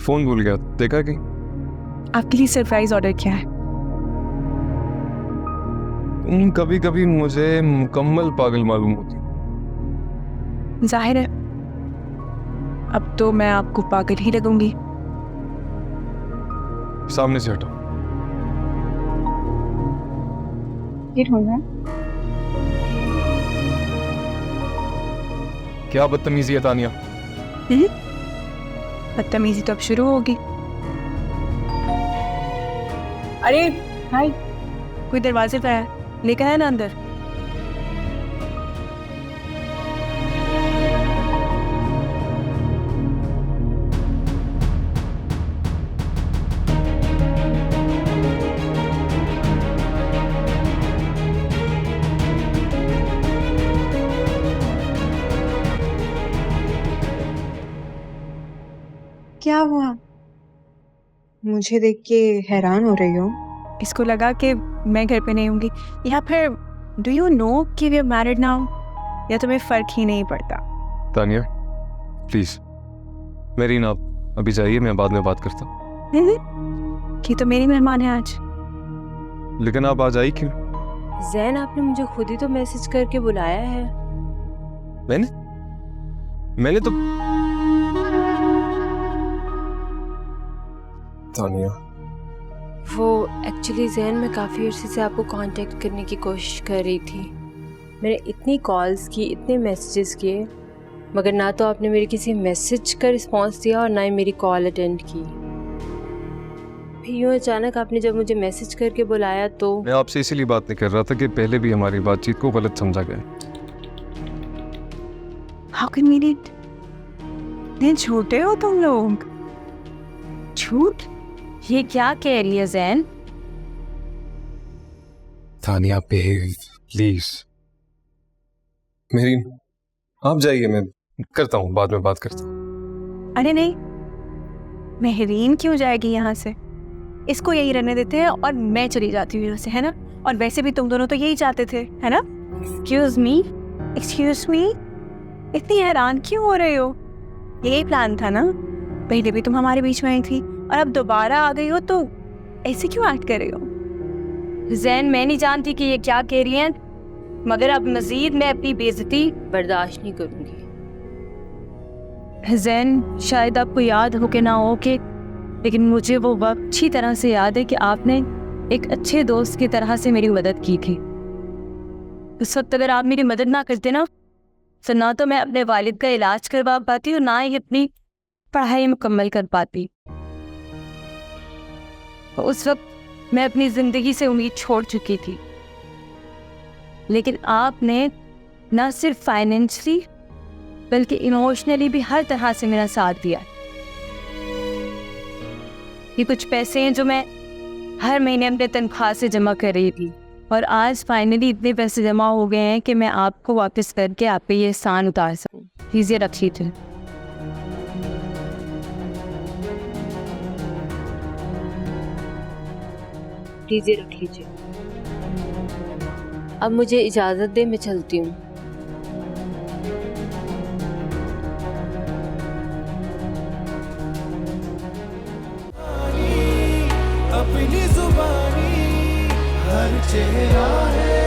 Phone भूल गया, देखा कि आपके लिए सरप्राइज ऑर्डर किया है। तुम कभी कभी मुझे मुकम्मल पागल मालूम होती। जाहिर है अब तो मैं आपको पागल ही लगूंगी। सामने से हटो। ये ढूंढना क्या बदतमीजी है तानिया। बदतमीजी तो अब शुरू होगी। अरे हाय, कोई दरवाजे पे है, लेकर है ना अंदर। क्या हुआ? मुझे देख के हैरान हो रही हो? इसको लगा कि मैं घर पे नहीं होंगी, या फिर डू यू नो कि वी आर मैरिड नाउ, या तुम्हें फर्क ही नहीं पड़ता? तानिया प्लीज मेरी ना अभी जाइए, मैं बाद में बात करता हूँ। कि तो मेरी मेहमान है आज। लेकिन आप आज आई क्यों? जैन, आपने मुझे खुद ही तो मैसेज करके बुलाया है। मैंने तो तानिया, वो एक्चुअली जैन, मैं काफ़ी अर्से से आपको कांटेक्ट करने की कोशिश कर रही थी। मैंने इतनी कॉल्स की, इतने मैसेजेस किए, मगर ना तो आपने मेरे किसी मैसेज का रिस्पांस दिया और ना ही मेरी कॉल अटेंड की। फिर यूँ अचानक आपने जब मुझे मैसेज करके बुलाया तो मैं आपसे इसीलिए बात नहीं कर रहा था कि पहले भी हमारी बातचीत को गलत समझा गया। हाउ कैन वी इतने छोटे हो तुम लोग? झूठ? ये क्या कह रही है जैन? तानिया प्लीज मेरी, आप जाइए, मैं करता हूँ, बाद में बात करता हूँ। अरे नहीं, मेहरीन क्यों जाएगी यहाँ से? इसको यही रहने देते हैं और मैं चली जाती हूँ यहाँ से, है ना? और वैसे भी तुम दोनों तो यही चाहते थे, है ना? एक्सक्यूज मी, इतनी हैरान क्यों हो रहे हो? यही प्लान था ना? पहले भी तुम हमारे बीच में आई थी और अब दोबारा आ गई हो, तो ऐसे क्यों एक्ट कर रही हो? जैन, मैं नहीं जानती कि ये क्या कह रही हैं, मगर अब मजीद मैं अपनी बेइज्जती बर्दाश्त नहीं करूंगी। जैन, शायद आपको याद हो कि ना हो कि, लेकिन मुझे वो वक्त अच्छी तरह से याद है कि आपने एक अच्छे दोस्त की तरह से मेरी मदद की थी। उस वक्त अगर आप मेरी मदद ना करते ना, तो ना तो मैं अपने वालिद का इलाज करवा पाती और ना ही अपनी पढ़ाई मुकम्मल कर पाती। उस वक्त मैं अपनी ज़िंदगी से उम्मीद छोड़ चुकी थी, लेकिन आपने ना सिर्फ फाइनेंशियली बल्कि इमोशनली भी हर तरह से मेरा साथ दिया। ये कुछ पैसे हैं जो मैं हर महीने अपने तनख्वाह से जमा कर रही थी, और आज फाइनली इतने पैसे जमा हो गए हैं कि मैं आपको वापस करके आप पे ये एहसान उतार सकूं। प्लीज़ ये रख लीजिए। प्लीज ये रख लीजिए। अब मुझे इजाजत दे, मैं चलती हूँ। अपनी जुबानी हर चेहरा है।